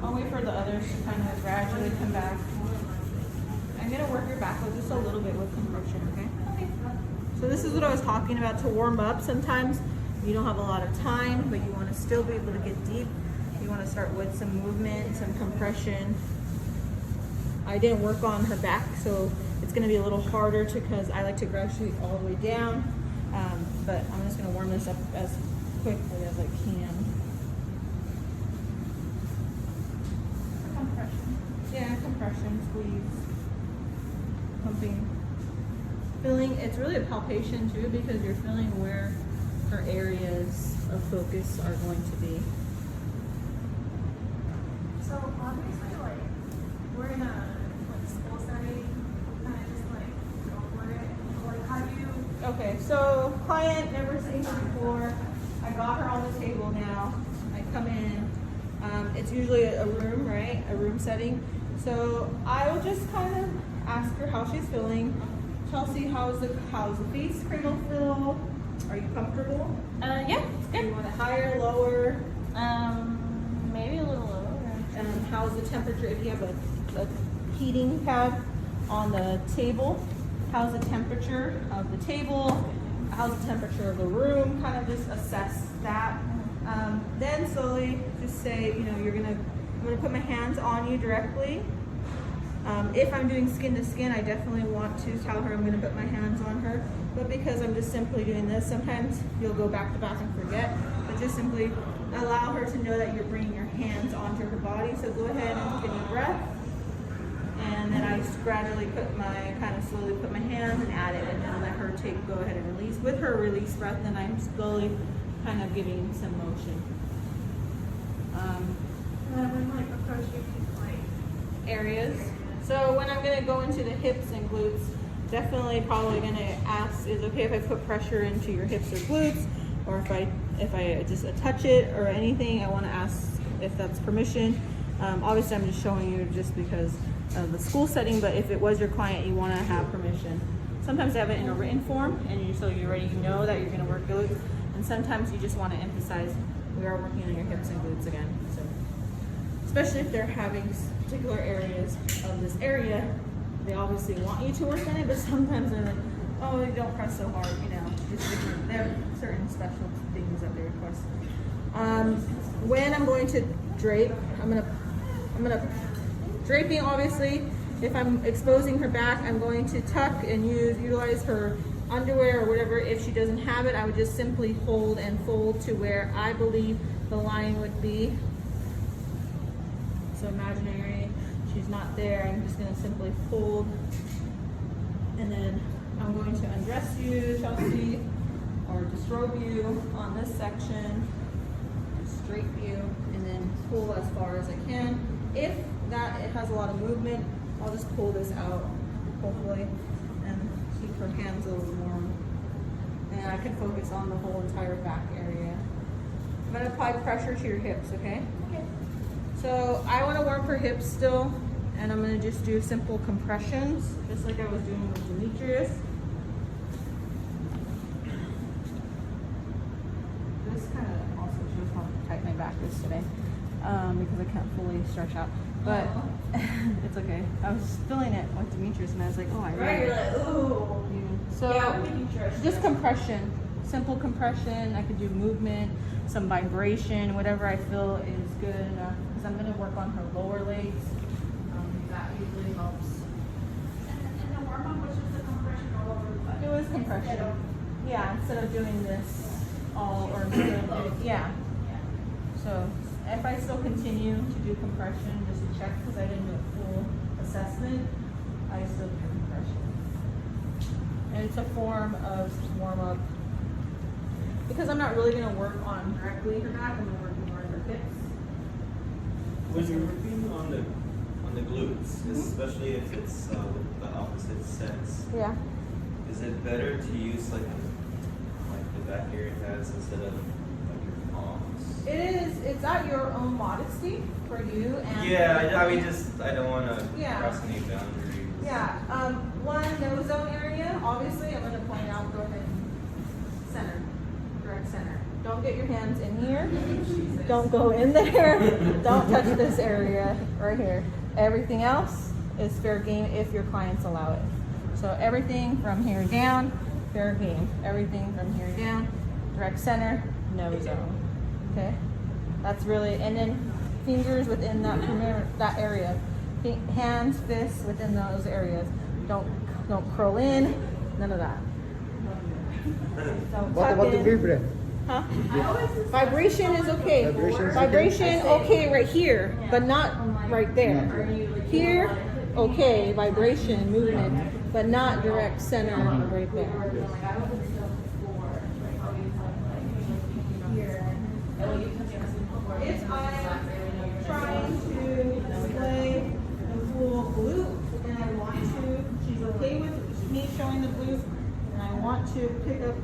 I'll wait for the others to kind of gradually come back. I'm gonna work your back with just a little bit with compression, okay? So this is what I was talking about to warm up. Sometimes you don't have a lot of time, but you want to still be able to get deep. You want to start with some movement, some compression. I didn't work on her back, so it's going to be a little harder because I like to graduate all the way down. But I'm just going to warm this up as quickly as I can. Compression. Yeah, compression, squeeze, pumping. Feeling, it's really a palpation too because you're feeling where her areas of focus are going to be. So obviously, like, we're in a school setting, kind of just like go for it. Like, how do you? Okay, so client, never seen her before. I got her on the table now. I come in. It's usually a room, right? A room setting. So I will just kind of ask her how she's feeling. Chelsea, how's the face cradle feel? Are you comfortable? Yeah, it's Do you good. want it higher, lower? Maybe a little lower. How's the temperature? If you have a heating pad on the table, how's the temperature of the table? How's the temperature of the room? Kind of just assess that. Then slowly just say, you know, I'm gonna put my hands on you directly. If I'm doing skin to skin, I definitely want to tell her I'm going to put my hands on her. But because I'm just simply doing this, sometimes you'll go back to back and forget. But just simply allow her to know that you're bringing your hands onto her body. So go ahead and take a deep breath. And then I just gradually slowly put my hands and add it, and then let her go ahead and release. With her release breath, then I'm slowly kind of giving some motion. And then when like approaching like Areas. So when I'm gonna go into the hips and glutes, definitely probably gonna ask, is it okay if I put pressure into your hips or glutes? Or if I just touch it or anything, I wanna ask if that's permission. Obviously I'm just showing you just because of the school setting, but if it was your client, you wanna have permission. Sometimes they have it in a written form, and so you already know that you're gonna work glutes. And sometimes you just wanna emphasize, we are working on your hips and glutes again. So, especially if they're having particular areas of this area, they obviously want you to work on it, but sometimes they're like, oh, you don't press so hard, you know, just different, they have certain special things that they request. When I'm going to drape, I'm gonna draping, obviously, if I'm exposing her back, I'm going to tuck and utilize her underwear or whatever. If she doesn't have it, I would just simply hold and fold to where I believe the line would be. So imaginary, she's not there, I'm just gonna simply fold. And then I'm going to undress you, Chelsea, or disrobe you on this section, drape you, and then pull as far as I can. If it has a lot of movement, I'll just pull this out, hopefully, and keep her hands a little warm. And I can focus on the whole entire back area. I'm gonna apply pressure to your hips, okay? okay. So I want to warm her hips still, and I'm going to just do simple compressions, just like I was doing with Demetrius. This kind of also shows how tight my back is today, because I can't fully stretch out. But it's okay. I was feeling it with Demetrius, and I was like, oh, I really. Right, you're like, ooh. So Yeah, I'm making sure. just compression, simple compression. I could do movement, some vibration, whatever I feel is good enough. Because I'm going to work on her lower legs. That usually helps. And the warm up was just a compression all over the butt. It was compression. Yeah, instead of doing this yeah. So if I still continue to do compression, just to check, because I didn't do a full assessment, I still do compression. And it's a form of warm up. Because I'm not really going to work on directly her back, I'm going to work more on her hips. When you're working on the glutes, especially if it's with the opposite sex, Yeah. is it better to use like the back area pads instead of like your palms? It is. It's at your own modesty for you. And Yeah, I don't want to Yeah. cross any boundaries. Yeah. One nose zone area. Obviously, I'm going to point out. Go ahead. Center. Direct center. Don't don't get your hands in here. Don't go in there. Don't touch this area right here. Everything else is fair game if your clients allow it. So everything from here down, fair game. Everything from here down, direct center, no zone. Okay? That's really, and then fingers within that area. Hands, fists within those areas. Don't curl in, none of that. Don't What tuck about the in. vibrate? Huh? Vibration is okay. Vibration okay right here, but not right there. Here, okay, vibration, movement, but not direct center right there. If I'm trying to display the full glute and I want to, she's okay with me showing the glute, and I want to pick up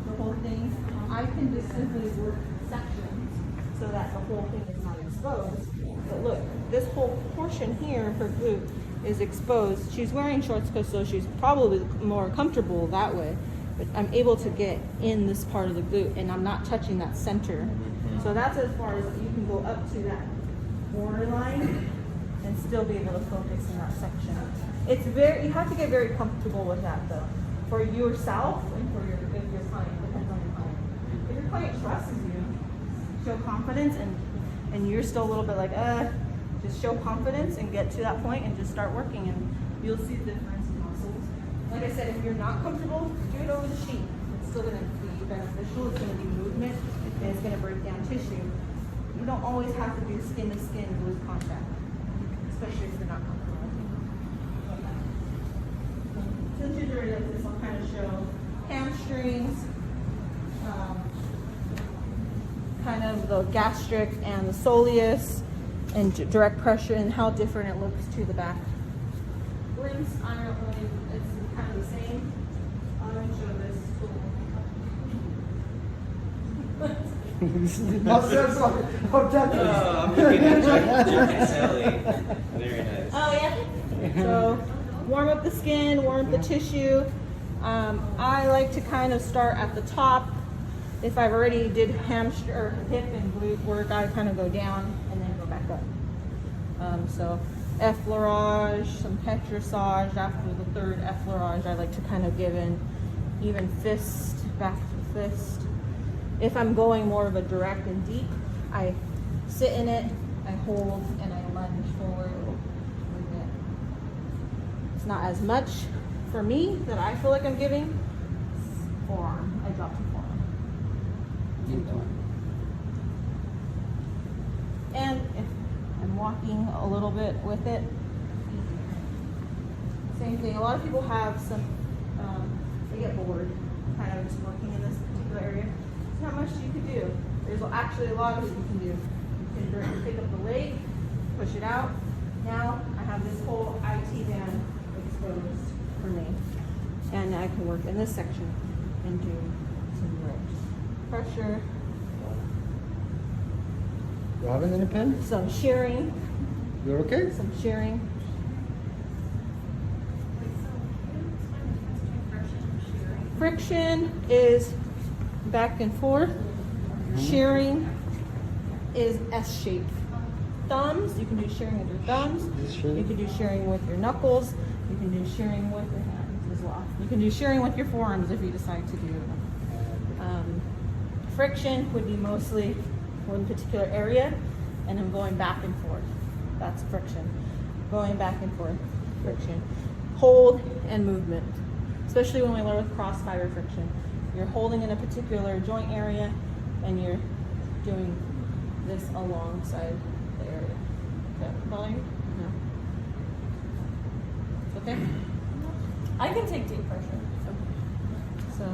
the whole thing, I can just simply work sections so that the whole thing is not exposed. But look, this whole portion here of her glute is exposed. She's wearing shorts so she's probably more comfortable that way. But I'm able to get in this part of the glute and I'm not touching that center. So that's as far as you can go up to that borderline and still be able to focus in that section. It's very, you have to get very comfortable with that though. For yourself and for your client, depends on your client. If your client trusts you, show confidence and you're still a little bit like, just show confidence and get to that point and just start working and you'll see the difference in muscles. Like I said, if you're not comfortable, do it over the sheet. It's still gonna be beneficial, it's gonna be movement, and it's gonna break down tissue. You don't always have to do skin to skin glute contact, especially if you're not comfortable. Since you're doing like this, I'll kind of show hamstrings, kind of the gastric and the soleus, and direct pressure and how different it looks to the back. Limbs, I don't really, it's kind of the same. I'm going to show this I'm looking at Jack and Sally. Very nice. Oh yeah. So warm up the skin, warm up the tissue. I like to kind of start at the top. If I've already did hamstring or hip and glute work, I kind of go down and then go back up. So effleurage, some petrissage. After the third effleurage, I like to kind of give an even fist, back to fist. If I'm going more of a direct and deep, I sit in it, I hold, and I lunge forward with it. It's not as much for me that I feel like I'm giving. Forearm, I drop to forearm. And if I'm walking a little bit with it, same thing. A lot of people have some, they get bored kind of just working in this particular area. There's not much you can do. There's actually a lot of it you can do. You can pick up the leg, push it out. Now I have this whole IT band exposed for me. And I can work in this section and do some rips. Pressure. Robin, any pen? Some shearing. You're okay? Some shearing. Friction is back and forth. Shearing is S shape. Thumbs, you can do shearing with your thumbs. You can do shearing with your knuckles. You can do shearing with your hands as well. You can do shearing with your forearms if you decide to do it. Friction would be mostly one particular area, and I'm going back and forth. That's friction. Going back and forth, friction. Hold and movement, especially when we learn with cross fiber friction. You're holding in a particular joint area, and you're doing this alongside the area. Is that bothering you? No. It's okay? I can take deep pressure. So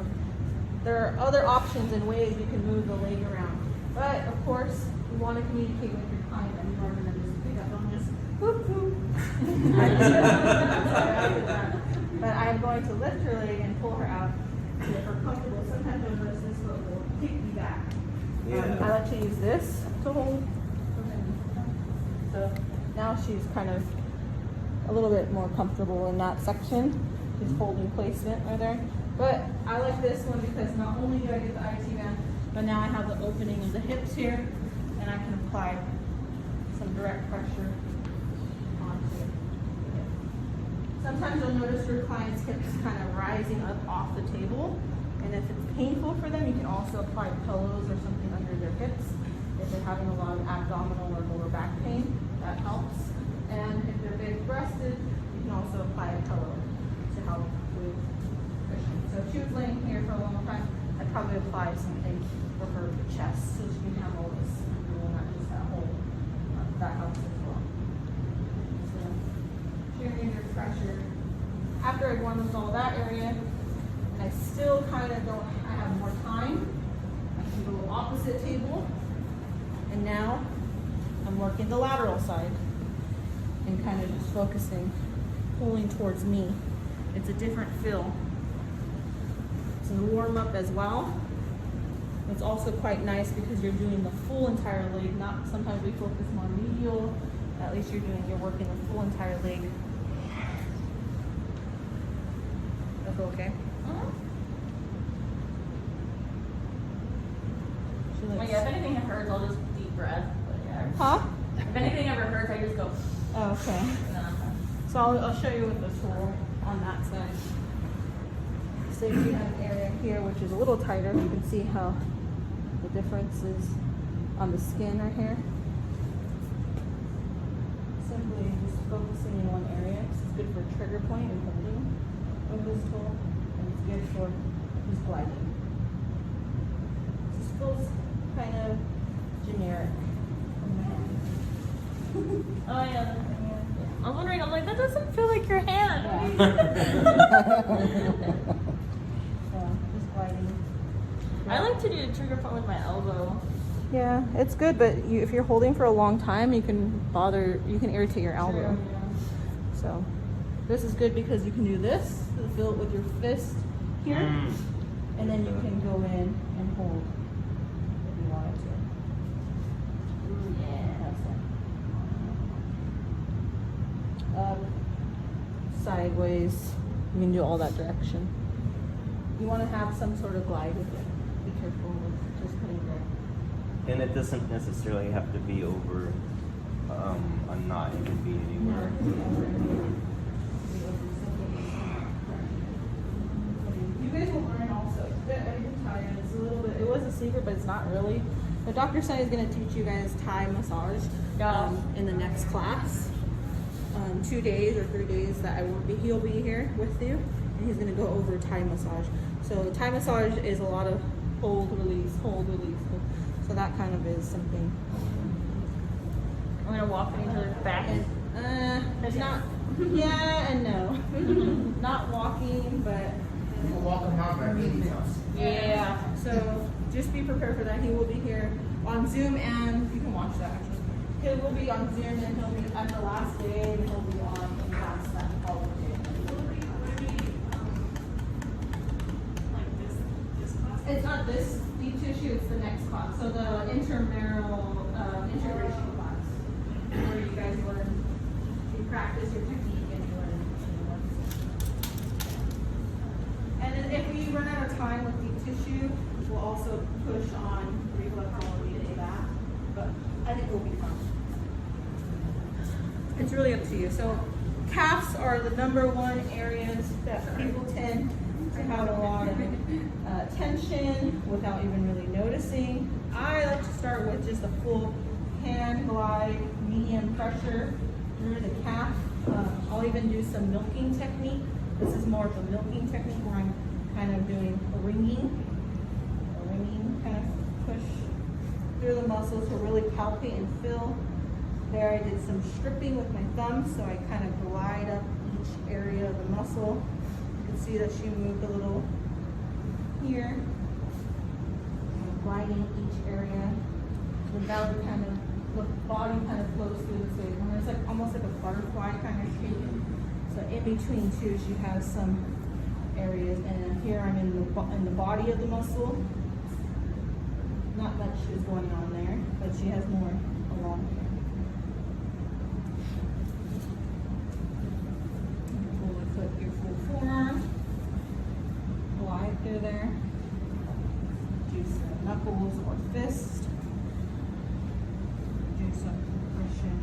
there are other options and ways you can move the leg around. But of course, you want to communicate with your client and rather than just pick up on this whoop whoop. But I'm going to lift her leg and pull her out to get her comfortable. Sometimes I'll notice this foot will kick me back. I like to use this to hold. So now she's kind of a little bit more comfortable in that section. She's holding placement right there. But I like this one because not only do I get the IT band, But now I have the opening of the hips here, and I can apply some direct pressure onto it. Sometimes you'll notice your client's hips kind of rising up off the table, and if it's painful for them, you can also apply pillows or something under their hips. If they're having a lot of abdominal or lower back pain, that helps. And if they're big breasted, you can also apply a pillow to help with cushion. So if she was laying here for a long time, I'd probably apply something for her chest so she can have all this, not just that whole, that helps as well. So, sharing your pressure. After I've warmed all that area, and I still kind of don't, I have more time, I can go opposite table. And now I'm working the lateral side and kind of just focusing, pulling towards me. It's a different feel. It's a warm up as well. It's also quite nice because you're doing the full entire leg, not sometimes we focus more medial. At least you're working the full entire leg. That's okay. Well, yeah, if anything hurts, I'll just deep breath. But yeah. Huh? If anything ever hurts, I just go. Oh, okay. So I'll show you with the tool on that side. So if you have an area here which is a little tighter, you can see how the difference is on the skin right here. Simply just focusing in one area. This is good for trigger point and holding of this tool, and it's good for just gliding. This feels kind of generic. Oh yeah. I was wondering. I'm like, that doesn't feel like your hand. So just gliding. I like to do the trigger point with my elbow. Yeah, it's good, but if you're holding for a long time, you can irritate your elbow. True, yeah. So this is good because you can do this, feel it with your fist here, and then you can go in and hold if you wanted to. Ooh, yeah. Up, sideways, you can do all that direction. You want to have some sort of glide with it. Be careful with just putting there. And it doesn't necessarily have to be over a knot. It can be anywhere. You guys will learn also. I can tell you, it's a little bit, it was a secret, but it's not really. The Dr. Sai is going to teach you guys Thai massage in the next class. 2 days or 3 days that he'll be here with you, and he's going to go over Thai massage. So Thai massage is a lot of hold, release, hold, release. So that kind of is something. I'm gonna walk in each other's back. It's not. Yeah and no. Not walking, but. We'll walk them out by meeting house. Yeah. So just be prepared for that. He will be here on Zoom, and you can watch that actually. He will be on Zoom, and he'll be at the last day, and he'll be on in class that all the day. It's not this deep tissue, it's the next class. So the intramural integration class, where you guys learn, you practice your technique and you learn. And then if we run out of time with deep tissue, we'll also push on reflexology and that. But I think we'll be fine. It's really up to you. So calves are the #1 areas that people tend to have a lot of tension without even really noticing. I like to start with just a full hand glide, medium pressure through the calf. I'll even do some milking technique. This is more of a milking technique where I'm kind of doing a ringing kind of push through the muscles to really palpate and feel. There I did some stripping with my thumb, so I kind of glide up each area of the muscle. You can see that she moved a little here. I'm gliding each area. The belly kind of, the body kind of flows through the space. And it's like almost like a butterfly kind of shape. So in between two, she has some areas, and then here I'm in the body of the muscle. Not much is going on there, but she has more along here. Put your full forearm, glide through there. Do some knuckles or fist. Do some compression,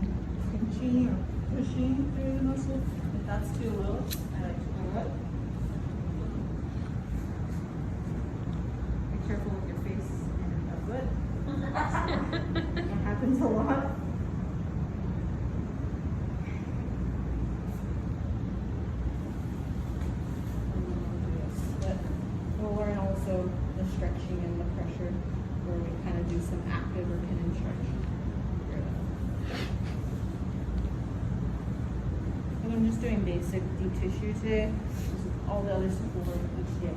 pinching or pushing through the muscle. If that's too low, I like to pull up. Be careful with your face and your foot. That happens a lot. But we'll learn also the stretching and the pressure where we kind of do some active or pin and stretch. And I'm just doing basic deep tissue today. This is all the other support each day.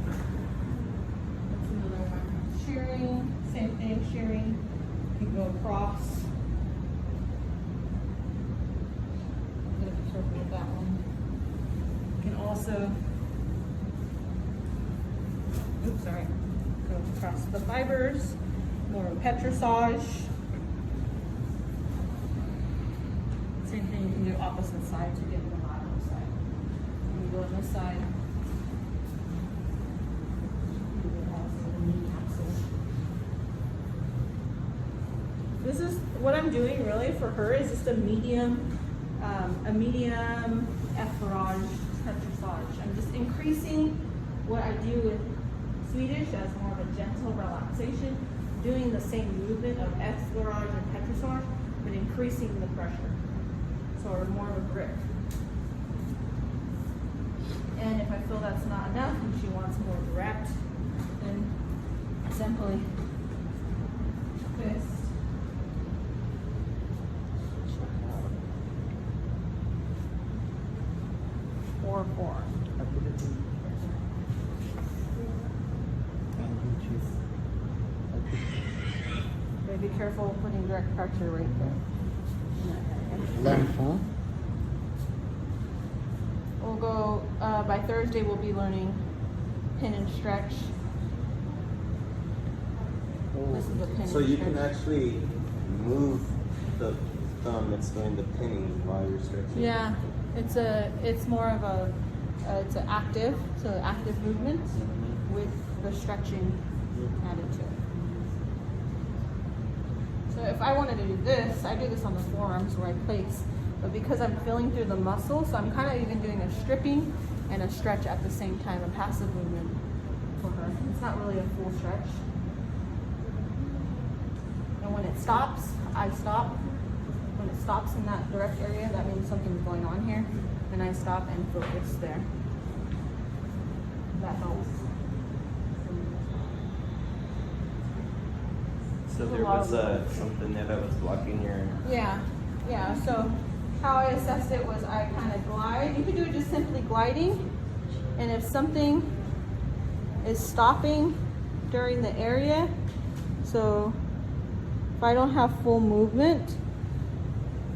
That's another one. Shearing, same thing, shearing. You can go across. I'm gonna be careful with that one. You can also, oops, sorry, go across the fibers, more petrissage. Same thing, you can do opposite side to get the lateral side. When you go on this side, you can also the knee capsule. This is what I'm doing really for her is just a medium effleurage petrissage. I'm just increasing what I do with Swedish as more of a gentle relaxation, doing the same movement of effleurage and petrissage, but increasing the pressure. So more of a grip. And if I feel that's not enough and she wants more direct, then simply fist. Or forearm. But be careful putting direct pressure right there. Length, huh? We'll go, by Thursday we'll be learning pin and stretch. This is a pin So and you stretch. can actually move the thumb that's doing the pinning while you're stretching. Yeah, it's more of it's an active, so active movement with the stretching added to it. So if I wanted to do this, I do this on the forearms where I place, but because I'm feeling through the muscle, so I'm kind of even doing a stripping and a stretch at the same time, a passive movement for her. It's not really a full stretch. And when it stops, I stop. When it stops in that direct area, that means something's going on here. And I stop and focus there. That helps. So there was something there that was blocking your. Yeah. So how I assessed it was I kind of glide. You could do it just simply gliding. And if something is stopping during the area, so if I don't have full movement,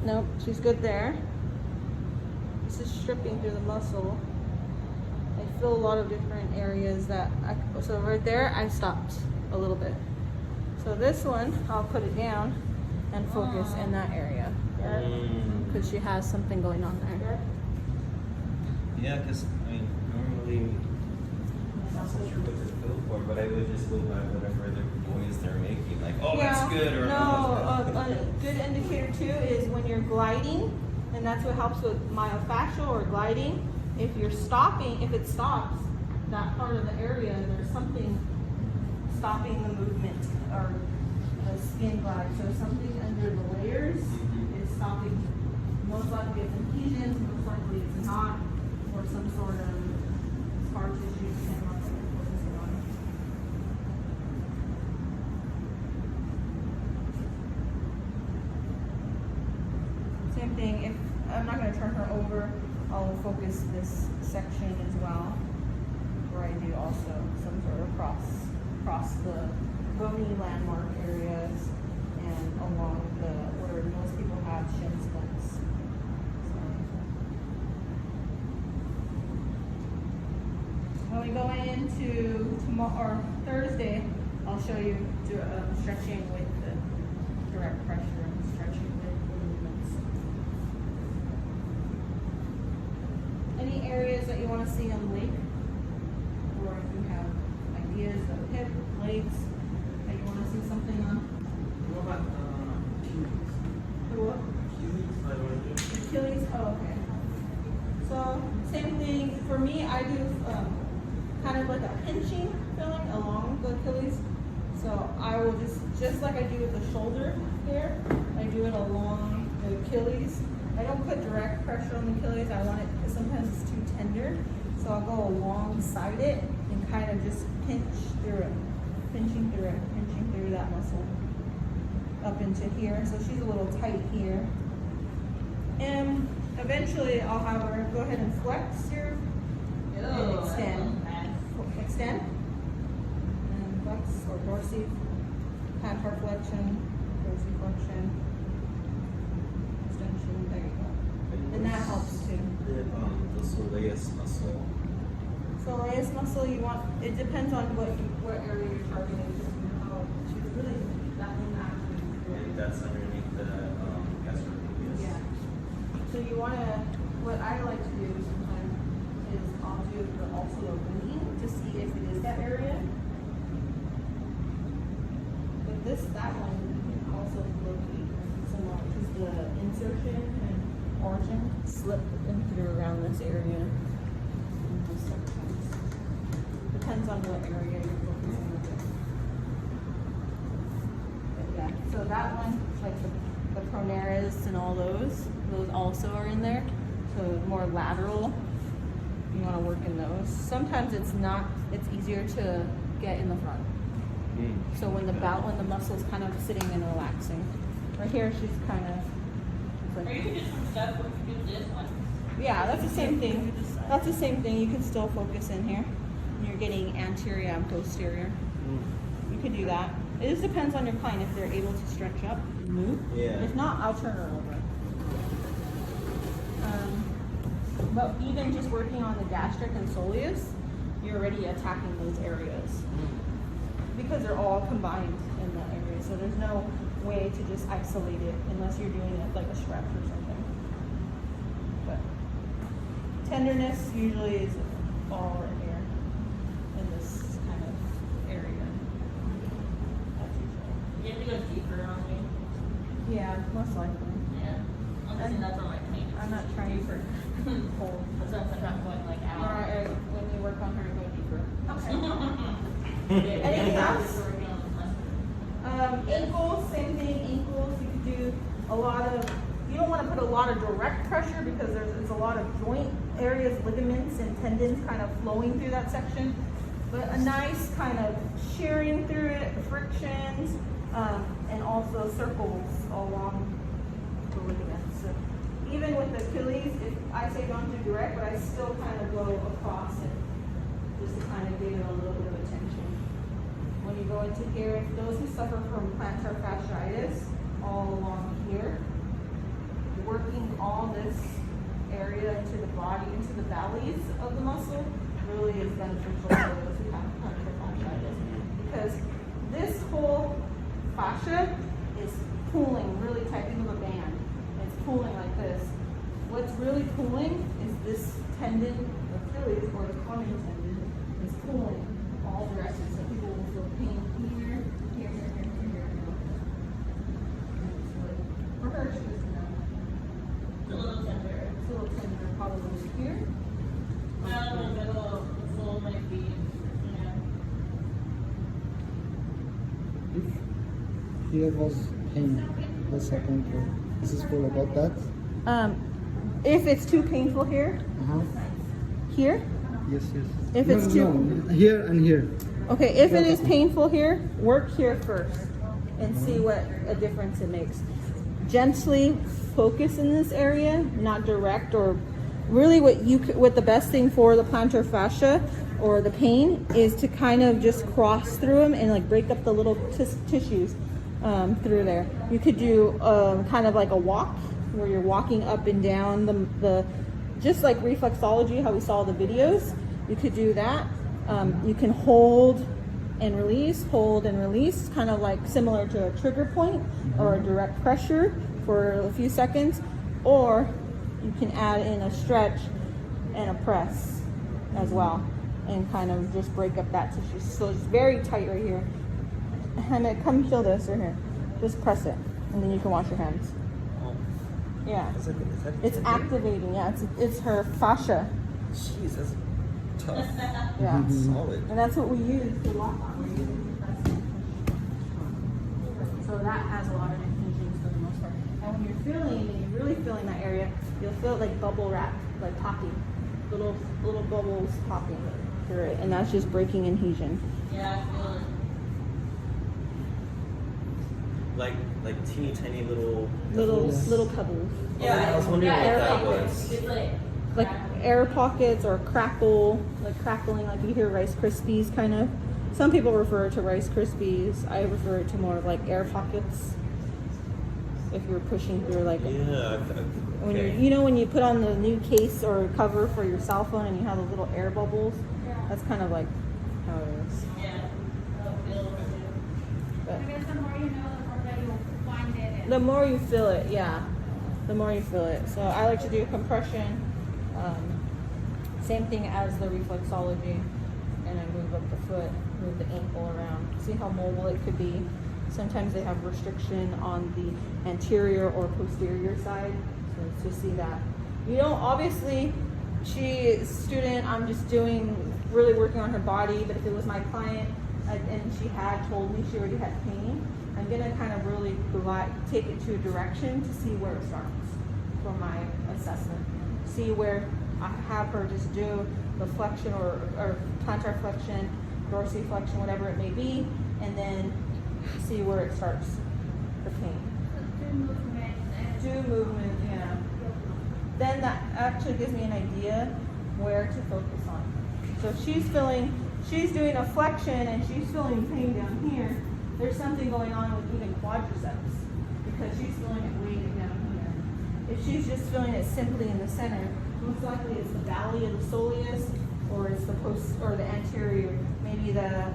nope, she's good there. This is stripping through the muscle. I feel a lot of different areas so right there, I stopped a little bit. So this one, I'll put it down and focus in that area. Because she has something going on there. Yeah, because I mean, normally, I'm not so sure what to feel for, but I would just go by whatever the noise they're making. Like, oh, that's good, or a good indicator too is when you're gliding, and that's what helps with myofascial or gliding. If you're stopping, if it stops, that part of the area, there's something stopping the movement or the skin glide. So something under the layers is stopping. Most likely it's adhesions, most likely it's not, or some sort of scar tissue, depending on what you're focusing on. Same thing, if I'm not going to turn her over, I'll focus this section as well, where I do also some sort of cross the bony landmark areas and along where most people have shin splints. When we go into tomorrow or Thursday, I'll show you stretching with the direct pressure and stretching with the movements. Any areas that you want to see on the leg? or if you have ideas of hip, legs that you want to see something on. What about The what? Achilles. Oh, okay. So same thing for me. I do kind of like a pinching filling along the Achilles. So I will just like I do with the shoulder here, I do it along the Achilles. I don't put direct pressure on the Achilles. I want it because sometimes it's too tender. So I'll go alongside it and kind of just pinch through it, pinching through that muscle up into here. So she's a little tight here. And eventually I'll have her go ahead and flex here and extend. Extend. And flex or dorsiflexion, plantar flexion, dorsiflexion, extension. There you go. And that helps too. the soleus muscle? Soleus muscle, you want, it depends on what area you're targeting. She's really, that one actually. And that's underneath the gastrocnemius. Yeah. So you want to, what I like to do sometimes is I'll do also a ringing to see if it is that area. But that one you can also locate somewhere because the insertion and origin slip in through around this area. Depends on what area you're focusing on. But yeah, so that one, like the pronaris and all those also are in there. So more lateral, you want to work in those. Sometimes it's easier to get in the front. So when the muscle's kind of sitting and relaxing. Right here, she's kind of. Or you can do some stuff with this one. Yeah, that's the same thing. That's the same thing. You can still focus in here. You're getting anterior and posterior. You can do that. It just depends on your client if they're able to stretch up and move. Yeah. If not, I'll turn her over. But even just working on the gastric and soleus, you're already attacking those areas because they're all combined in that area. So there's no way to just isolate it unless you're doing it like a stretch or something. But tenderness usually is all in here in this kind of area. That's usually. You have to go deeper on me. Yeah, most likely. Yeah. I'm guessing that's on my pain. I'm not trying for cold. That's why I'm not going like out. Alright, when you work on her, go deeper. Anything Anything else? else? Ankles, same thing. Ankles, you could do a lot of. You don't want to put a lot of direct pressure because there's a lot of joint areas, ligaments and tendons kind of flowing through that section. But a nice kind of shearing through it, frictions, and also circles along the ligaments. So even with the Achilles, if I say don't do direct, but I still kind of go across it just to kind of give it a little bit of attention. When you go into here, those who suffer from plantar fasciitis all along here, working all this area into the body, into the valleys of the muscle, really is beneficial for those who have plantar fasciitis. Because this whole fascia is pulling really tight. Think of a band. It's pulling like this. What's really pulling is this tendon, Achilles, or the common tendon, is pulling all directions. So people will feel pain here, here. For her, she doesn't know. A little tender. It's a little tender, probably here. The middle, full my feet. Yeah. If here was pain, what's happened to this is full about that? If it's too painful here, here. Yes. If it's too here and here. okay, if it is painful here, work here first and see what a difference it makes. Gently focus in this area, not direct, or really what the best thing for the plantar fascia or the pain is to kind of just cross through them and like break up the little tissues through there. You could do kind of like a walk where you're walking up and down the just like reflexology, how we saw the videos. You could do that. You can hold and release, kind of like similar to a trigger point or a direct pressure for a few seconds, or you can add in a stretch and a press as well. and kind of just break up that tissue. So it's very tight right here. And come feel this right here. Just press it, and then you can wash your hands. Oh, Yeah. is that It's activating. Yeah, it's her fascia. Jeez, that's tough. Yeah. Solid. And that's what we use to lock on. We're using the press. So that has a lot of adhesions for the most part. And when you're feeling, and you're really feeling that area, you'll feel it like bubble wrap, like popping. Little bubbles popping through it. And that's just breaking adhesion. Yeah, I feel it. Like teeny tiny little Little pebbles. I was wondering what that was. It's Like air pockets or crackle, like crackling, like you hear Rice Krispies kind of. Some people refer to Rice Krispies. I refer to more of like air pockets. If you're pushing through like Yeah. when Okay. you know when you put on the new case or cover for your cell phone and you have those little air bubbles, that's kind of like how it is. Yeah. I feel it. But I guess the more you know, the more that you'll find it. And the more you feel it, yeah, the more you feel it. So I like to do compression, same thing as the reflexology, and I move up the foot, move the ankle around. See how mobile it could be. Sometimes they have restriction on the anterior or posterior side, so to see that. You know, obviously, she is a student. I'm just really working on her body. But if it was my client and she had told me she already had pain, I'm gonna kind of really take it to a direction to see where it starts for my assessment. See where I have her just do the flexion or plantar flexion, dorsiflexion, whatever it may be, and then see where it starts, the pain. do movement and Do movement, yeah. Then that actually gives me an idea where to focus on. So if she's doing a flexion and she's feeling pain down here, there's something going on with even quadriceps because she's feeling it way down here. If she's just feeling it simply in the center, most likely it's the valley of the soleus or it's the anterior, maybe the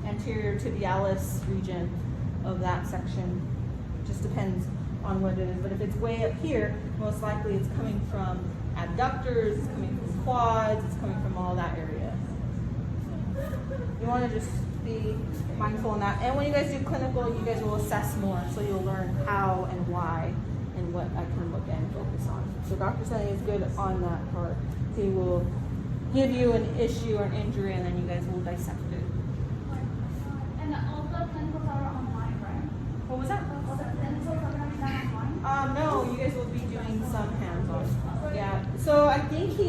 anterior tibialis region of that section. Just depends on what it is. But if it's way up here, most likely it's coming from abductors, it's coming from quads, it's coming from all that area. You want to just be mindful in that. And when you guys do clinical, you guys will assess more, so you'll learn how and why and what I can look at and focus on. So Dr. Sunny is good on that part. He will give you an issue or an injury, and then you guys will dissect it. and all the clinicals are online, right? What was that? All the clinicals are going to be done online. No, you guys will be doing some hands-on. Yeah. So I think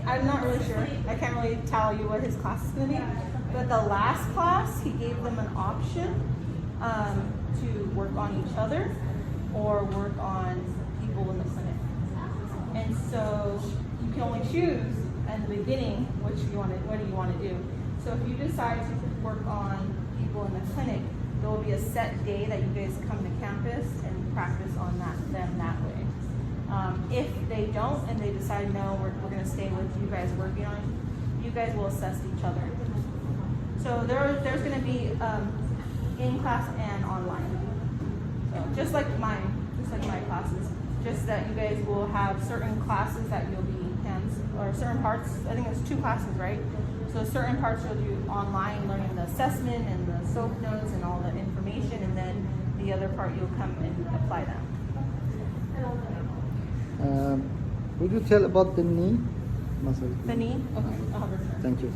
I'm not really sure. I can't really tell you what his class is going to be. But the last class, he gave them an option to work on each other or work on people in the clinic. And so you can only choose at the beginning what do you want to do. So if you decide to work on people in the clinic, there will be a set day that you guys come to campus and practice on them that way. If they don't and they decide no, we're going to stay with you guys working on it, you guys will assess each other. So there's going to be in class and online. So just like my classes, just that you guys will have certain classes that you'll be or certain parts. I think it's 2 classes, right? So certain parts you'll do online, learning the assessment and the SOAP notes and all the information, and then the other part you'll come and apply that. Would you tell about the knee muscle? The knee? Okay, I'll have her turn. Thank you.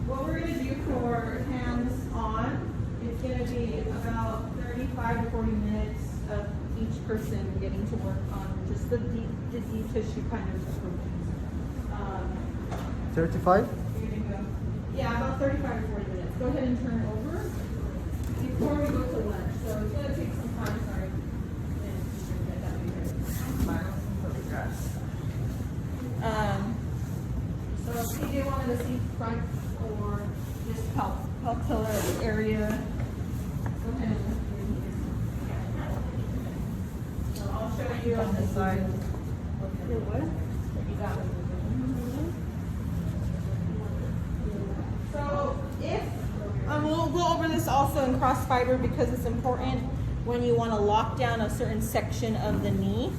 What we're going to do for hands-on is going to be about 35 to 40 minutes of each person getting to work on just the deep tissue kind of approaches. 35? You're going to go, yeah, about 35 to 40 minutes. Go ahead and turn it over before we go to lunch. So it's going to take some time, sorry. So PJ wanted to see front or just pelvic area. Go ahead. So I'll show you on this side. What? You got it. in cross fiber because it's important when you want to lock down a certain section of the knee.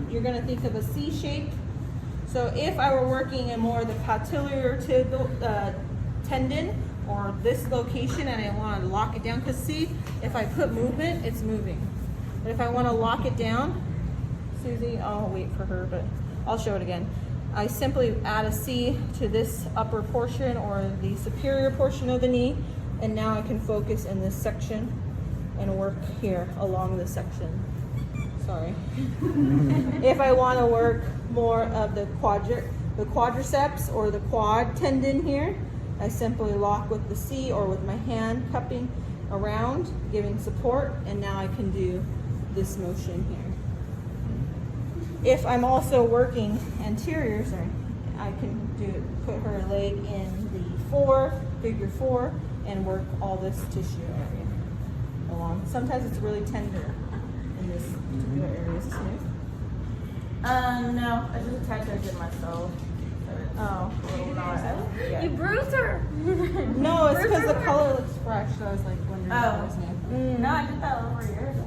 You're going to think of a C shape. So if I were working in more of the patellar tendon or this location and I want to lock it down, because see, if I put movement, it's moving. But if I want to lock it down, Susie, I'll wait for her, but I'll show it again. I simply add a C to this upper portion or the superior portion of the knee, and now I can focus in this section and work here along this section. Sorry. If I want to work more of the quadriceps or the quad tendon here, I simply lock with the C or with my hand cupping around, giving support, and now I can do this motion here. If I'm also working anterior, I can put her leg in the figure 4, and work all this tissue area along. Sometimes it's really tender in this particular area. Is this new? No, I just attached it myself. Oh, You bruised her. no, it's because the color looks fresh, so I was like wondering if it was new. No, I did that over a year ago.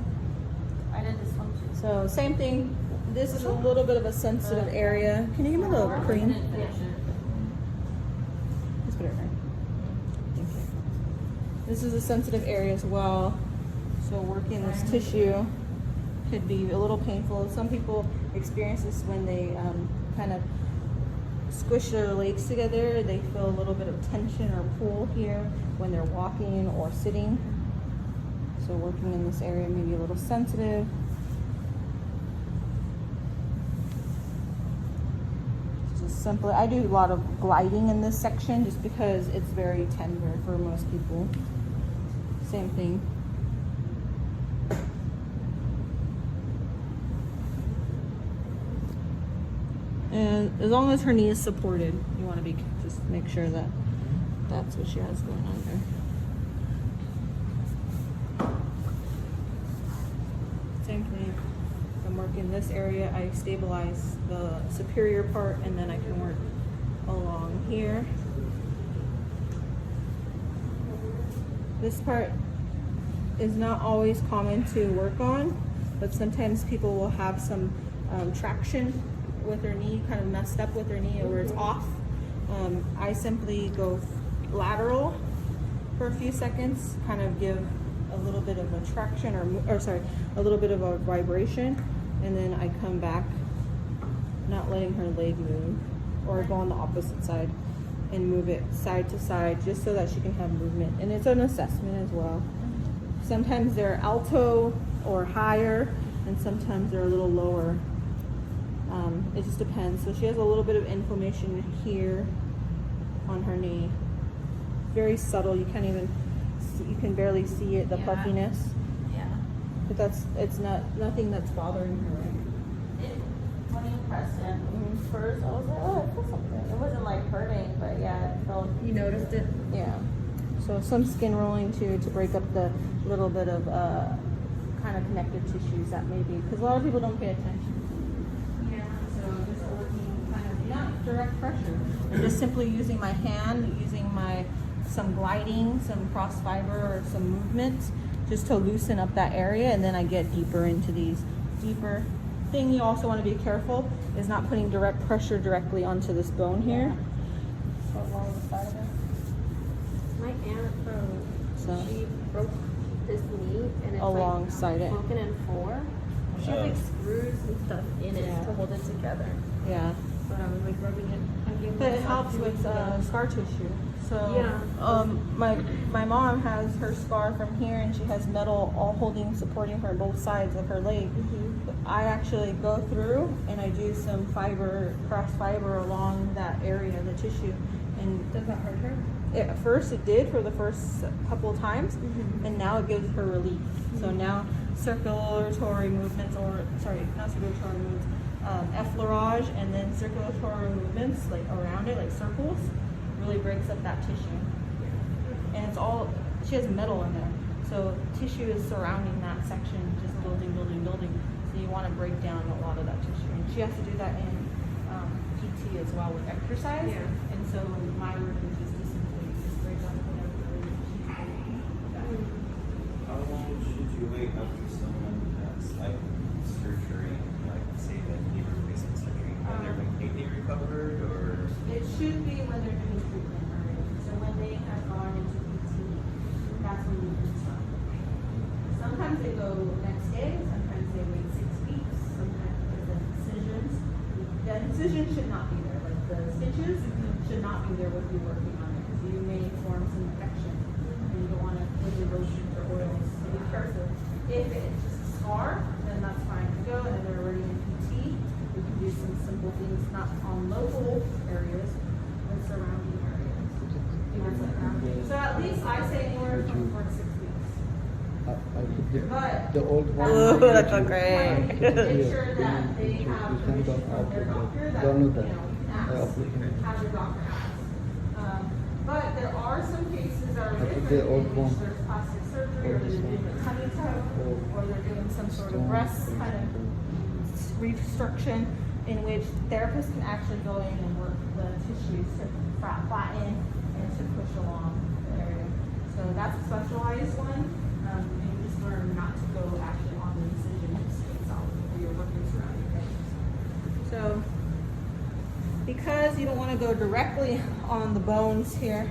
I did this one too. So same thing. This is a little bit of a sensitive area. Can you give me a little cream? Let's put it right. Thank you. This is a sensitive area as well. So working this tissue could be a little painful. Some people experience this when they kind of squish their legs together. They feel a little bit of tension or pull here when they're walking or sitting. So working in this area may be a little sensitive. Just simply, I do a lot of gliding in this section just because it's very tender for most people. Same thing. And as long as her knee is supported, you want to just make sure that that's what she has going on there. Same thing. If I'm working this area, I stabilize the superior part, and then I can work along here. This part is not always common to work on, but sometimes people will have some traction with their knee, kind of messed up with their knee, or it's off. I simply go lateral for a few seconds, kind of give a little bit of a traction a little bit of a vibration, and then I come back, not letting her leg move, or go on the opposite side and move it side to side just so that she can have movement. And it's an assessment as well. Sometimes they're alto or higher, and sometimes they're a little lower. It just depends. So she has a little bit of inflammation here on her knee. Very subtle. You can't even see, you can barely see it, the puffiness. Yeah. But it's nothing that's bothering her, right? When you press in first, I was like, oh, I feel something. It wasn't like hurting, but yeah, it felt. You noticed it? Yeah. So some skin rolling too, to break up the little bit of kind of connective tissues that may be, because a lot of people don't pay attention. So just working kind of not direct pressure, and just simply using my hand, using some gliding, some cross fiber, or some movement, just to loosen up that area, and then I get deeper into these deeper. Thing you also want to be careful is not putting direct pressure directly onto this bone here. So along the side of it. My aunt she broke this knee and it's Alongside it. broken in 4. She has like screws and stuff in it to hold it together. Yeah. But I was like rubbing it. But it helps with scar tissue. So Yeah. my mom has her scar from here, and she has metal all supporting her both sides of her leg. I actually go through and I do some cross fiber along that area, the tissue. And Does that hurt her? at first it did for the first couple of times, and now it gives her relief. So now circulatory movements, not circulatory movements, effleurage, and then circulatory movements like around it, like circles, really breaks up that tissue. And she has metal in there, so tissue is surrounding that section, just building. So you want to break down a lot of that tissue, and she has to do that in PT as well with exercise. And so my work is just to simply break down whatever she's doing. you wait after someone has like surgery, like say that knee replacement surgery, when they're completely recovered, or? It should be when they're doing treatment already. So when they have gone into PT, that's when you can start. Sometimes they go next day, sometimes they wait 6 weeks, sometimes because of incisions. The incision should not be there, like the stitches should not be there with you working on it because you may form some infection and you don't want to put your lotions or oils. So be careful. If it's just a scar, then that's fine to go and they're already in PT. We can do some simple things, not on local areas, but surrounding areas. Things like that. So at least I say anywhere from 4 to 6 weeks. I put But the old one. Ooh, that's so you great. have to make sure that they have permission from their doctor that, you know, you can ask, have your doctor ask. But there are some cases that are different the in old which one. there's plastic surgery or they're doing a tummy tuck or they're doing some sort of breast kind of restriction in which therapists can actually go in and work the tissues to flatten and to push along the area. So that's a specialized one. And you just learn not to go actually on the incision itself or you're working surrounding areas. So, because you don't want to go directly on the bones here,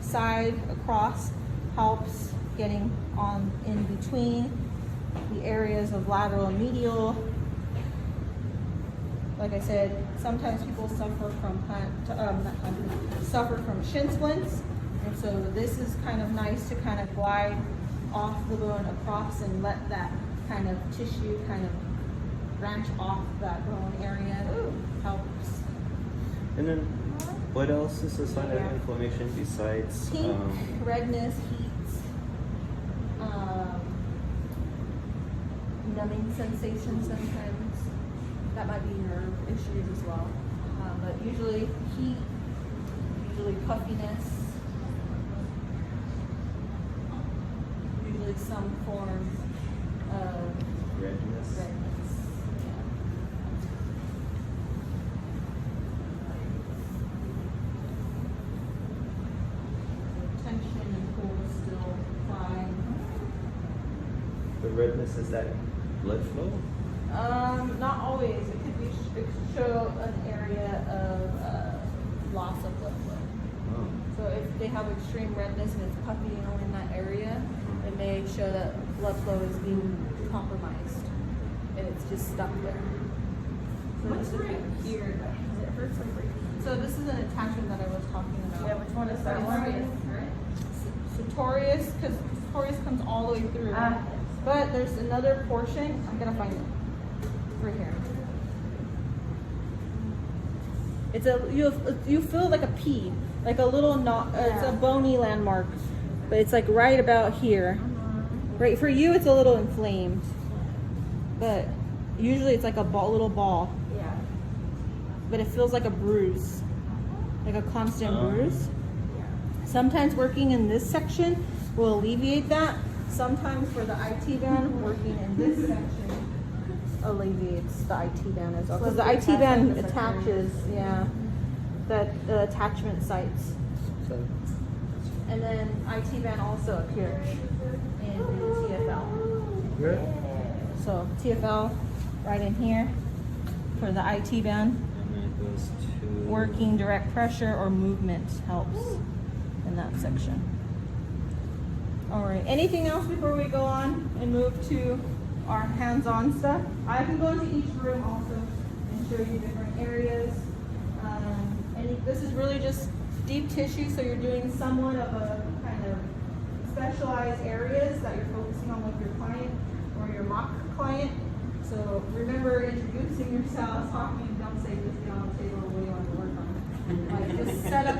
side across helps getting on in between the areas of lateral and medial. Like I said, sometimes people suffer from suffer from shin splints, and so this is kind of nice to kind of glide off the bone across and let that kind of tissue kind of branch off that bone area. Helps. And then, what else is a sign of Yeah. inflammation besides? Pink, redness, heat, numbing sensation sometimes. That might be nerve issues as well. But usually heat, usually puffiness, usually some form of redness. redness. Yeah. Tension and pull still fine. The redness, is that blood flow? Not always. It could be it could show an area of loss of blood flow. Oh. So if they have extreme redness and it's puffy in that area, it may show that blood flow is being compromised and it's just stuck there. So What's this is right here? it hurts like right. So this is an attachment that I was talking about. Yeah, which one is that one? Sartorius, because sartorius comes all the way through. Ah, But there's another portion. I'm gonna find it right here. It's a you feel like a P, like a little knot. It's a bony landmark, but it's like right about here. Right for you, it's a little inflamed, but usually it's like a little ball. yeah. But it feels like a bruise, like a constant bruise. Yeah. Sometimes working in this section will alleviate that. Sometimes for the IT band, working in this section alleviates the IT band as well. Because the IT band attaches, the attachment sites. So, And then IT band also up here in the TFL. where? So TFL right in here for the IT band. And then it goes to Working direct pressure or movement helps in that section. All right, anything else before we go on and move to our hands-on stuff? I can go into each room also and show you different areas. And this is really just deep tissue, so you're doing somewhat of a kind of specialized areas that you're focusing on with your client or your mock client. So remember introducing yourself, talking, don't say just get on the table or what do you want to work on. Like just set up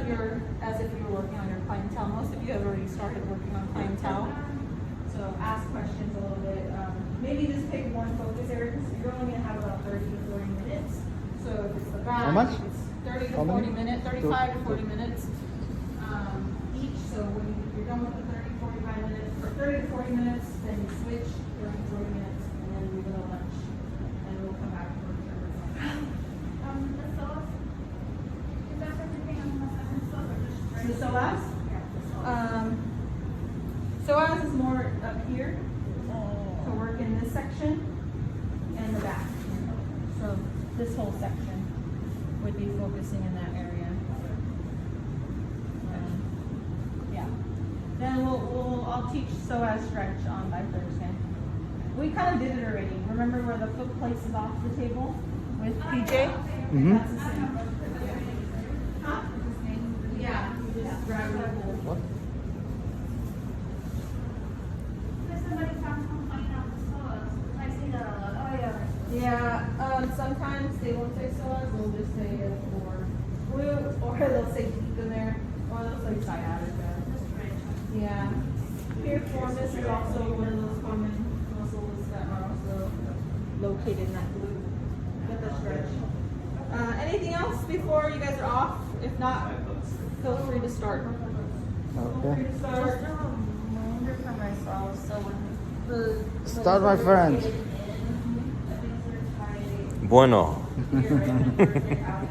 as if you were working on your clientele. Most of you have already started working on clientele. So ask questions a little bit. Maybe just pick one focus area because you're only going to have about 30 to 40 minutes. So if it's the back, How much? it's 30 to How 40 many? minutes, 35 to 40 minutes each. So when you're done with the 30 to 45 minutes, or 30 to 40 minutes, then you switch 30 to 40 minutes, and then we go to lunch. And we'll come back for service. The sauce, is that everything on the second sauce or just The psoas? Yeah, the sauce. Psoas is more up here. section and the back. So this whole section would be focusing in that area. Yeah. Then I'll teach psoas stretch on by Thursday. We kind of did it already. Remember where the foot places off the table with PJ? Mm-hmm. That's the same. Huh? Yeah. You just grab it. What? Somebody found complaining on the stores. I see that a lot. Oh, yeah. Yeah, sometimes they won't say psoas, they'll just say or glute, or they'll say deep in there, or they'll say sciatica. Yeah. Piriformis is also one of those common muscles that are also located in that glute. Get the stretch. Anything else before you guys are off? If not, feel free to start. Feel free Okay. to Just start. a reminder for myself. So when the Start, my friend. Bueno. you're ready to work it out.